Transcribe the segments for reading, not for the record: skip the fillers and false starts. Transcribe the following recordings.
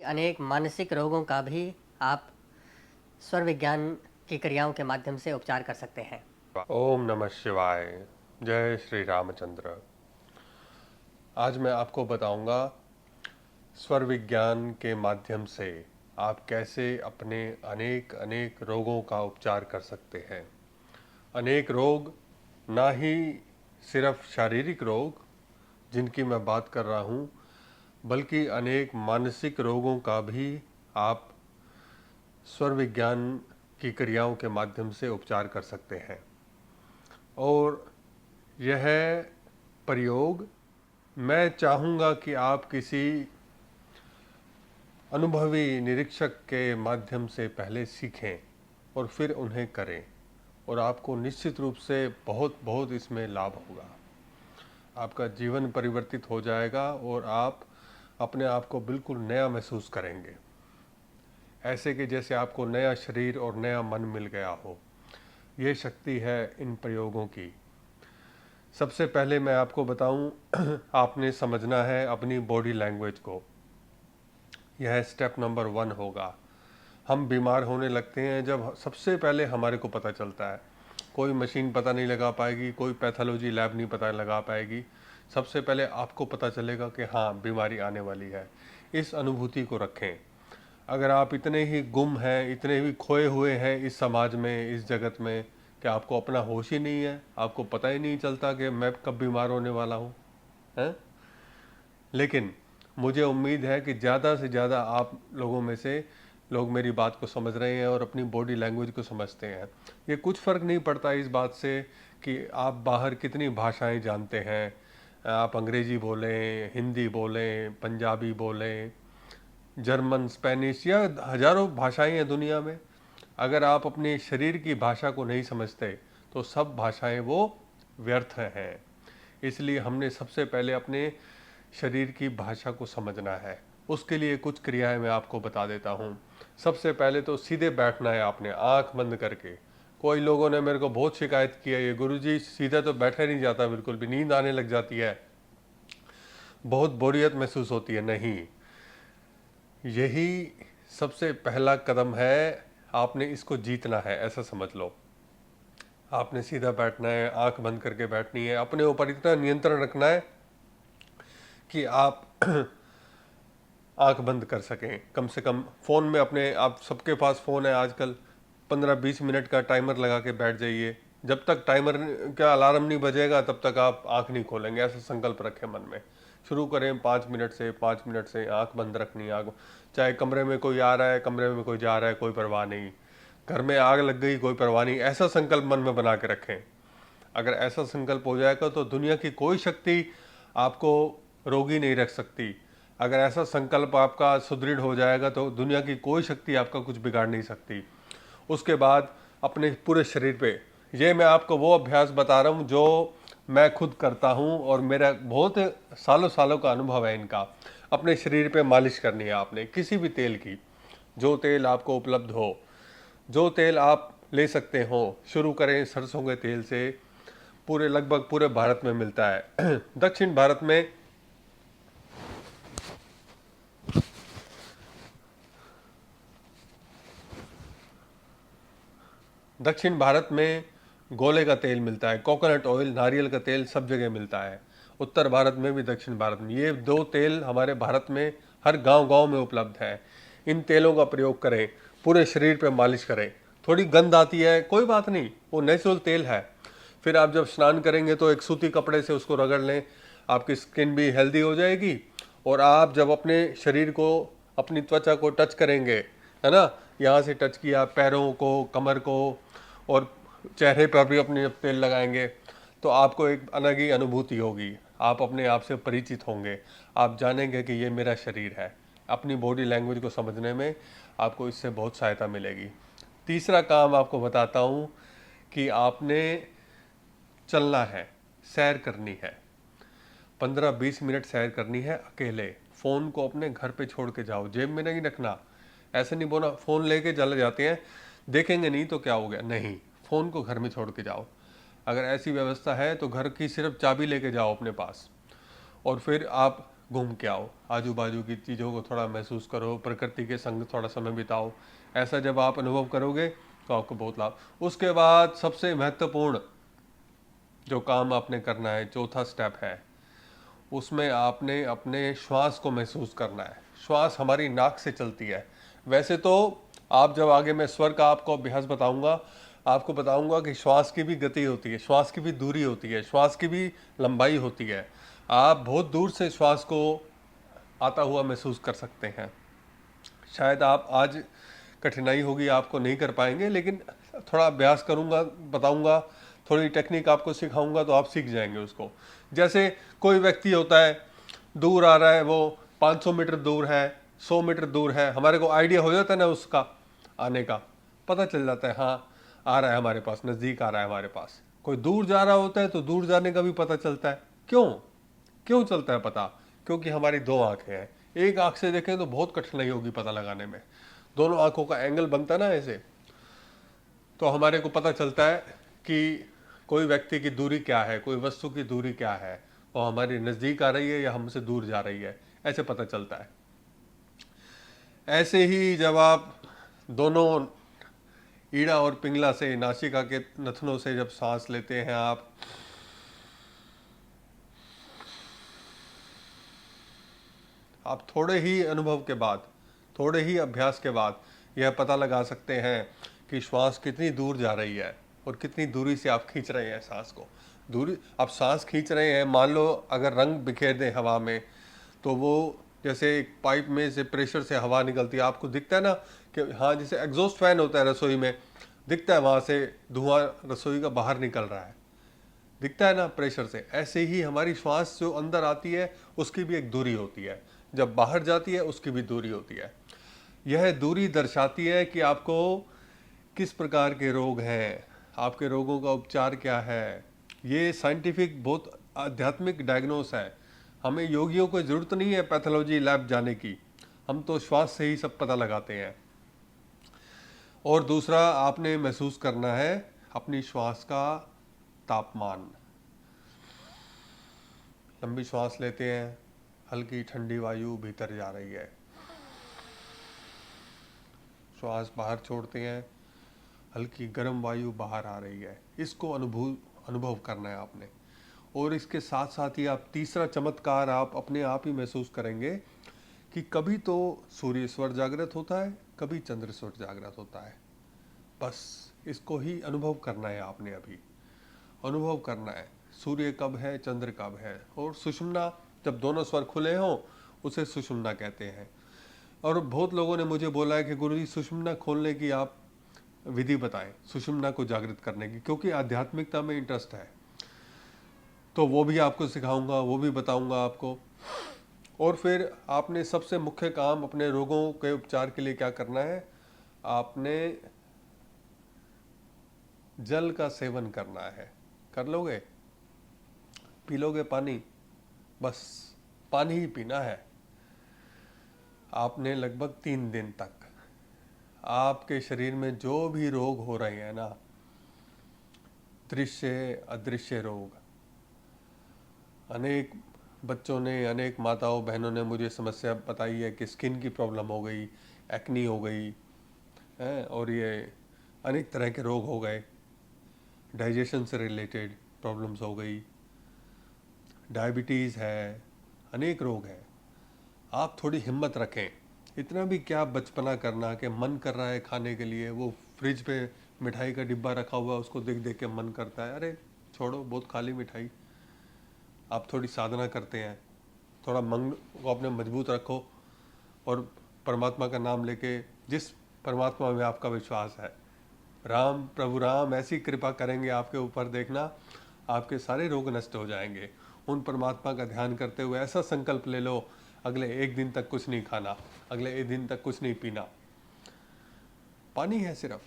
अनेक मानसिक रोगों का भी आप स्वर विज्ञान की क्रियाओं के माध्यम से उपचार कर सकते हैं। ओम नमः शिवाय। जय श्री रामचंद्र। आज मैं आपको बताऊंगा स्वर विज्ञान के माध्यम से आप कैसे अपने अनेक अनेक रोगों का उपचार कर सकते हैं। अनेक रोग, ना ही सिर्फ शारीरिक रोग जिनकी मैं बात कर रहा हूं, बल्कि अनेक मानसिक रोगों का भी आप स्वर विज्ञान की क्रियाओं के माध्यम से उपचार कर सकते हैं। और यह प्रयोग मैं चाहूँगा कि आप किसी अनुभवी निरीक्षक के माध्यम से पहले सीखें और फिर उन्हें करें, और आपको निश्चित रूप से बहुत बहुत इसमें लाभ होगा। आपका जीवन परिवर्तित हो जाएगा और आप अपने आप को बिल्कुल नया महसूस करेंगे, ऐसे कि जैसे आपको नया शरीर और नया मन मिल गया हो। ये शक्ति है इन प्रयोगों की। सबसे पहले मैं आपको बताऊं, आपने समझना है अपनी बॉडी लैंग्वेज को। यह स्टेप नंबर 1 होगा। हम बीमार होने लगते हैं जब सबसे पहले हमारे को पता चलता है। कोई मशीन पता नहीं लगा पाएगी, कोई पैथोलॉजी लैब नहीं पता लगा पाएगी। सबसे पहले आपको पता चलेगा कि हाँ, बीमारी आने वाली है। इस अनुभूति को रखें। अगर आप इतने ही गुम हैं, इतने ही खोए हुए हैं इस समाज में, इस जगत में, कि आपको अपना होश ही नहीं है, आपको पता ही नहीं चलता कि मैं कब बीमार होने वाला हूँ, हैं? लेकिन मुझे उम्मीद है कि ज़्यादा से ज़्यादा आप लोगों में से लोग मेरी बात को समझ रहे हैं और अपनी बॉडी लैंग्वेज को समझते हैं। ये कुछ फ़र्क नहीं पड़ता इस बात से कि आप बाहर कितनी भाषाएं जानते हैं। आप अंग्रेज़ी बोलें, हिंदी बोलें, पंजाबी बोलें, जर्मन, स्पेनिश, या हज़ारों भाषाएं हैं दुनिया में। अगर आप अपने शरीर की भाषा को नहीं समझते तो सब भाषाएं वो व्यर्थ हैं। इसलिए हमने सबसे पहले अपने शरीर की भाषा को समझना है। उसके लिए कुछ क्रियाएं मैं आपको बता देता हूँ। सबसे पहले तो सीधे बैठना है आपने, आंख बंद करके। कोई लोगों ने मेरे को बहुत शिकायत की है, ये गुरुजी सीधे तो बैठा नहीं जाता, बिल्कुल भी नींद आने लग जाती है, बहुत बोरियत महसूस होती है। नहीं, यही सबसे पहला कदम है। आपने इसको जीतना है, ऐसा समझ लो। आपने सीधा बैठना है, आंख बंद करके बैठनी है, अपने ऊपर इतना नियंत्रण रखना है कि आप आंख बंद कर सकें। कम से कम फ़ोन में अपने, आप सबके पास फ़ोन है आजकल, 15-20 मिनट का टाइमर लगा के बैठ जाइए। जब तक टाइमर का अलार्म नहीं बजेगा तब तक आप आंख नहीं खोलेंगे, ऐसा संकल्प रखें मन में। शुरू करें 5 मिनट से, 5 मिनट से आंख बंद रखनी है। आग, चाहे कमरे में कोई आ रहा है, कमरे में कोई जा रहा है, कोई परवाह नहीं। घर में आग लग गई, कोई परवाह नहीं। ऐसा संकल्प मन में बना के रखें। अगर ऐसा संकल्प हो जाएगा तो दुनिया की कोई शक्ति आपको रोगी नहीं रख सकती। अगर ऐसा संकल्प आपका सुदृढ़ हो जाएगा तो दुनिया की कोई शक्ति आपका कुछ बिगाड़ नहीं सकती। उसके बाद अपने पूरे शरीर पे, ये मैं आपको वो अभ्यास बता रहा हूँ जो मैं खुद करता हूँ और मेरा बहुत सालों सालों का अनुभव है इनका। अपने शरीर पे मालिश करनी है आपने, किसी भी तेल की, जो तेल आपको उपलब्ध हो, जो तेल आप ले सकते हो। शुरू करें सरसों के तेल से। पूरे, लगभग पूरे भारत में मिलता है। दक्षिण भारत में दक्षिण भारत में गोले का तेल मिलता है, कोकोनट ऑयल, नारियल का तेल सब जगह मिलता है। उत्तर भारत में भी, दक्षिण भारत में, ये दो तेल हमारे भारत में हर गांव-गांव में उपलब्ध है। इन तेलों का प्रयोग करें, पूरे शरीर पे मालिश करें। थोड़ी गंध आती है, कोई बात नहीं, वो नेचुरल तेल है। फिर आप जब स्नान करेंगे तो एक सूती कपड़े से उसको रगड़ लें, आपकी स्किन भी हेल्दी हो जाएगी। और आप जब अपने शरीर को, अपनी त्वचा को टच करेंगे, है ना, यहाँ से टच किया, पैरों को, कमर को, और चेहरे पर भी अपने जब तेल लगाएंगे तो आपको एक अलग ही अनुभूति होगी। आप अपने आप से परिचित होंगे, आप जानेंगे कि ये मेरा शरीर है। अपनी बॉडी लैंग्वेज को समझने में आपको इससे बहुत सहायता मिलेगी। तीसरा काम आपको बताता हूँ कि आपने चलना है, सैर करनी है। 15-20 मिनट सैर करनी है अकेले। फ़ोन को अपने घर पे छोड़ के जाओ, जेब में नहीं रखना। ऐसे नहीं बोला फ़ोन लेके चले जाते हैं, देखेंगे नहीं तो क्या हो गया, नहीं, फ़ोन को घर में छोड़ के जाओ। अगर ऐसी व्यवस्था है तो घर की सिर्फ चाबी लेके जाओ अपने पास। और फिर आप घूम के आओ, आजू बाजू की चीज़ों को थोड़ा महसूस करो, प्रकृति के संग थोड़ा समय बिताओ। ऐसा जब आप अनुभव करोगे तो आपको बहुत लाभ। उसके बाद सबसे महत्वपूर्ण जो काम आपने करना है, चौथा स्टेप है, उसमें आपने अपने श्वास को महसूस करना है। श्वास हमारी नाक से चलती है। वैसे तो आप जब आगे मैं स्वर का आपको अभ्यास बताऊंगा, आपको बताऊंगा कि श्वास की भी गति होती है, श्वास की भी दूरी होती है, श्वास की भी लंबाई होती है। आप बहुत दूर से श्वास को आता हुआ महसूस कर सकते हैं। शायद आप आज कठिनाई होगी, आपको नहीं कर पाएंगे, लेकिन थोड़ा अभ्यास करूंगा, बताऊंगा, थोड़ी टेक्निक आपको सिखाऊंगा तो आप सीख जाएंगे उसको। जैसे कोई व्यक्ति होता है, दूर आ रहा है, वो 500 मीटर दूर है, 100 मीटर दूर है, हमारे को आइडिया हो जाता है ना उसका आने का, पता चल जाता है हाँ आ रहा है हमारे पास, नज़दीक आ रहा है हमारे पास। कोई दूर जा रहा होता है तो दूर जाने का भी पता चलता है। क्यों क्यों चलता है पता? क्योंकि हमारी दो आंखें हैं। एक आंख से देखें तो बहुत कठिनाई होगी पता लगाने में, दोनों आंखों का एंगल बनता है ना ऐसे, तो हमारे को पता चलता है कि कोई व्यक्ति की दूरी क्या है, कोई वस्तु की दूरी क्या है, वो हमारे नज़दीक आ रही है या हमसे दूर जा रही है, ऐसे पता चलता है। ऐसे ही जब आप दोनों ईड़ा और पिंगला से, नासिका के नथनों से जब सांस लेते हैं, आप थोड़े ही अनुभव के बाद, थोड़े ही अभ्यास के बाद यह पता लगा सकते हैं कि श्वास कितनी दूर जा रही है और कितनी दूरी से आप खींच रहे हैं सांस को। दूरी आप सांस खींच रहे हैं, मान लो अगर रंग बिखेर दें हवा में, तो वो जैसे एक पाइप में से प्रेशर से हवा निकलती है, आपको दिखता है ना कि हाँ, जैसे एग्जॉस्ट फैन होता है रसोई में, दिखता है वहाँ से धुआं रसोई का बाहर निकल रहा है, दिखता है ना प्रेशर से। ऐसे ही हमारी श्वास जो अंदर आती है उसकी भी एक दूरी होती है, जब बाहर जाती है उसकी भी दूरी होती है। यह दूरी दर्शाती है कि आपको किस प्रकार के रोग हैं, आपके रोगों का उपचार क्या है। ये साइंटिफिक बहुत आध्यात्मिक डायग्नोस है। हमें योगियों को ज़रूरत नहीं है पैथोलॉजी लैब जाने की, हम तो श्वास से ही सब पता लगाते हैं। और दूसरा, आपने महसूस करना है अपनी श्वास का तापमान। लंबी श्वास लेते हैं, हल्की ठंडी वायु भीतर जा रही है, श्वास बाहर छोड़ते हैं, हल्की गर्म वायु बाहर आ रही है। इसको अनुभव करना है आपने। और इसके साथ साथ ही आप तीसरा चमत्कार आप अपने आप ही महसूस करेंगे कि कभी तो सूर्य स्वर जागृत होता है, कभी चंद्र स्वर जागृत होता है। बस इसको ही अनुभव करना है आपने, अभी अनुभव करना है सूर्य कब है, चंद्र कब है। और सुषुम्ना, जब दोनों स्वर खुले हों उसे सुषुम्ना कहते हैं। और बहुत लोगों ने मुझे बोला है कि गुरुजी सुषुम्ना खोलने की आप विधि बताएं, सुषुम्ना को जागृत करने की, क्योंकि आध्यात्मिकता में इंटरेस्ट है। तो वो भी आपको सिखाऊंगा, वो भी बताऊंगा आपको। और फिर आपने सबसे मुख्य काम अपने रोगों के उपचार के लिए क्या करना है, आपने जल का सेवन करना है। कर लोगे? पी लोगे पानी? बस पानी ही पीना है। आपने लगभग 3 दिन तक आपके शरीर में जो भी रोग हो रहे हैं ना, दृश्य अदृश्य रोग, अनेक बच्चों ने, अनेक माताओं बहनों ने मुझे समस्या बताई है कि स्किन की प्रॉब्लम हो गई, एक्नी हो गई है, और ये अनेक तरह के रोग हो गए, डाइजेशन से रिलेटेड प्रॉब्लम्स हो गई, डायबिटीज़ है, अनेक रोग हैं। आप थोड़ी हिम्मत रखें। इतना भी क्या बचपना करना कि मन कर रहा है खाने के लिए, वो फ्रिज पे मिठाई का डिब्बा रखा हुआ है, उसको देख देख के मन करता है, अरे छोड़ो, बहुत खाली मिठाई। आप थोड़ी साधना करते हैं, थोड़ा मन को अपने मजबूत रखो और परमात्मा का नाम लेके, जिस परमात्मा में आपका विश्वास है, राम, प्रभु राम ऐसी कृपा करेंगे आपके ऊपर, देखना आपके सारे रोग नष्ट हो जाएंगे। उन परमात्मा का ध्यान करते हुए ऐसा संकल्प ले लो, अगले 1 दिन तक कुछ नहीं खाना, अगले 1 दिन तक कुछ नहीं पीना। पानी है, सिर्फ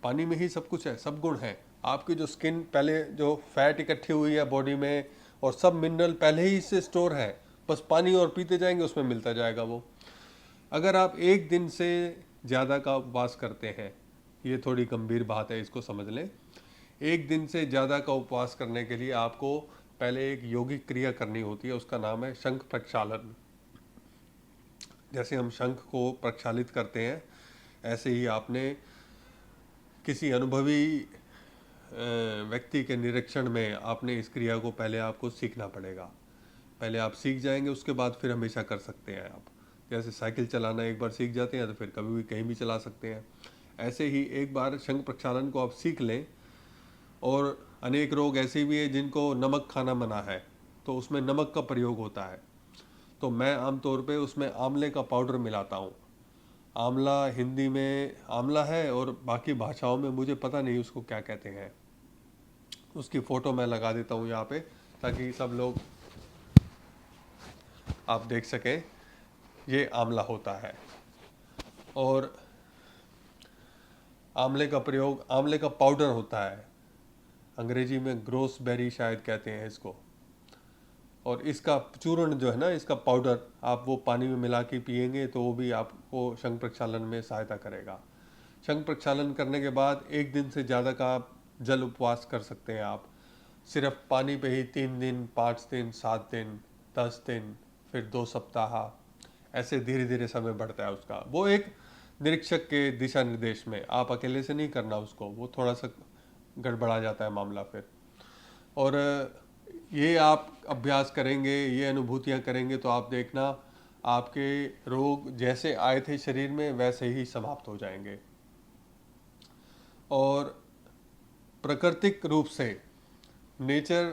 पानी में ही सब कुछ है, सब गुण है। आपकी जो स्किन, पहले जो फैट इकट्ठी हुई है बॉडी में, और सब मिनरल पहले ही इससे स्टोर है, बस पानी और पीते जाएंगे, उसमें मिलता जाएगा वो। अगर आप 1 दिन से ज़्यादा का उपवास करते हैं, ये थोड़ी गंभीर बात है, इसको समझ लें। 1 दिन से ज़्यादा का उपवास करने के लिए आपको पहले एक यौगिक क्रिया करनी होती है, उसका नाम है शंख प्रक्षालन। जैसे हम शंख को प्रक्षालित करते हैं, ऐसे ही आपने किसी अनुभवी व्यक्ति के निरीक्षण में आपने इस क्रिया को पहले आपको सीखना पड़ेगा। पहले आप सीख जाएंगे, उसके बाद फिर हमेशा कर सकते हैं आप। जैसे साइकिल चलाना एक बार सीख जाते हैं तो फिर कभी भी कहीं भी चला सकते हैं, ऐसे ही एक बार शंख प्रक्षालन को आप सीख लें। और अनेक रोग ऐसे भी हैं जिनको नमक खाना मना है, तो उसमें नमक का प्रयोग होता है, तो मैं आमतौर पे उसमें आंवले का पाउडर मिलाता हूँ। आंवला हिंदी में आंवला है और बाकी भाषाओं में मुझे पता नहीं उसको क्या कहते हैं। उसकी फ़ोटो मैं लगा देता हूँ यहाँ पे, ताकि सब लोग आप देख सकें। ये आंवला होता है, और आंवले का प्रयोग, आंवले का पाउडर होता है, अंग्रेजी में ग्रोसबेरी शायद कहते हैं इसको। और इसका चूर्ण जो है ना, इसका पाउडर आप वो पानी में मिला के पिएंगे तो वो भी आपको शंख प्रक्षालन में सहायता करेगा। शंख प्रक्षालन करने के बाद 1 दिन से ज़्यादा का आप जल उपवास कर सकते हैं। आप सिर्फ पानी पे ही 3 दिन, 5 दिन, 7 दिन, 10 दिन, फिर 2 सप्ताह, ऐसे धीरे धीरे समय बढ़ता है उसका। वो एक निरीक्षक के दिशा निर्देश में, आप अकेले से नहीं करना उसको, वो थोड़ा सा गड़बड़ा जाता है मामला फिर। और ये आप अभ्यास करेंगे, ये अनुभूतियाँ करेंगे तो आप देखना आपके रोग जैसे आए थे शरीर में वैसे ही समाप्त हो जाएंगे। और प्राकृतिक रूप से नेचर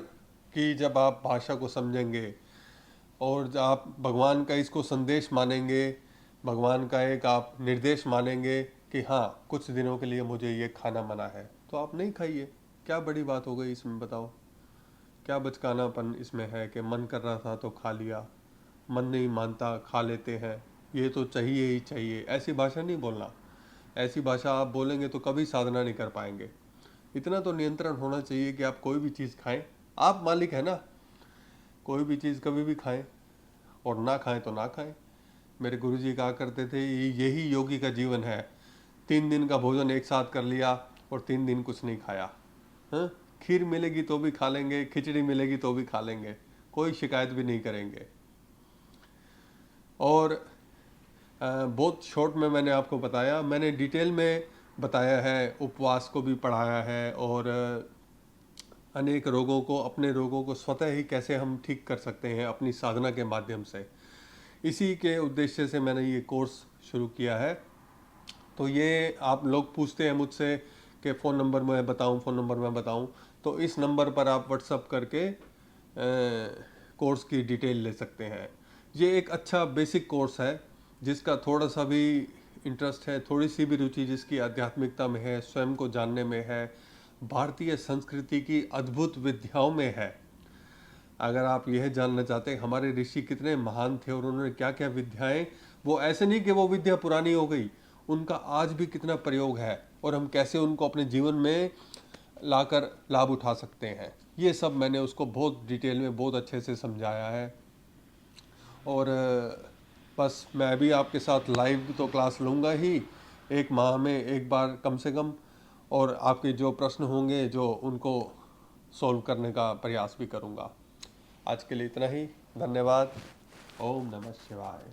की जब आप भाषा को समझेंगे और जब आप भगवान का इसको संदेश मानेंगे, भगवान का एक आप निर्देश मानेंगे कि हाँ कुछ दिनों के लिए मुझे ये खाना मना है, तो आप नहीं खाइए। क्या बड़ी बात हो गई इसमें, बताओ क्या बचकानापन इसमें है कि मन कर रहा था तो खा लिया, मन नहीं मानता खा लेते हैं, ये तो चाहिए ही चाहिए। ऐसी भाषा नहीं बोलना। ऐसी भाषा आप बोलेंगे तो कभी साधना नहीं कर पाएंगे। इतना तो नियंत्रण होना चाहिए कि आप कोई भी चीज़ खाएं, आप मालिक है ना, कोई भी चीज़ कभी भी खाएं, और ना खाएं तो ना खाएं। मेरे गुरुजी कहा करते थे यही योगी का जीवन है। 3 दिन का भोजन एक साथ कर लिया और 3 दिन कुछ नहीं खाया। हाँ, खीर मिलेगी तो भी खा लेंगे, खिचड़ी मिलेगी तो भी खा लेंगे, कोई शिकायत भी नहीं करेंगे। और बहुत शॉर्ट में मैंने आपको बताया, मैंने डिटेल में बताया है, उपवास को भी पढ़ाया है, और अनेक रोगों को, अपने रोगों को स्वतः ही कैसे हम ठीक कर सकते हैं अपनी साधना के माध्यम से। इसी के उद्देश्य से मैंने ये कोर्स शुरू किया है। तो ये आप लोग पूछते हैं मुझसे कि फ़ोन नंबर मैं बताऊं, फ़ोन नंबर मैं बताऊं, तो इस नंबर पर आप व्हाट्सअप करके कोर्स की डिटेल ले सकते हैं। ये एक अच्छा बेसिक कोर्स है, जिसका थोड़ा सा भी इंटरेस्ट है, थोड़ी सी भी रुचि जिसकी आध्यात्मिकता में है, स्वयं को जानने में है, भारतीय संस्कृति की अद्भुत विद्याओं में है। अगर आप यह जानना चाहते हैं हमारे ऋषि कितने महान थे और उन्होंने क्या क्या विद्याएं, वो ऐसे नहीं कि वो विद्या पुरानी हो गई, उनका आज भी कितना प्रयोग है और हम कैसे उनको अपने जीवन में लाकर लाभ उठा सकते हैं, ये सब मैंने उसको बहुत डिटेल में बहुत अच्छे से समझाया है। और बस मैं भी आपके साथ लाइव तो क्लास लूँगा ही, 1 माह में 1 बार कम से कम, और आपके जो प्रश्न होंगे जो उनको सॉल्व करने का प्रयास भी करूँगा। आज के लिए इतना ही, धन्यवाद। ओम नमः शिवाय।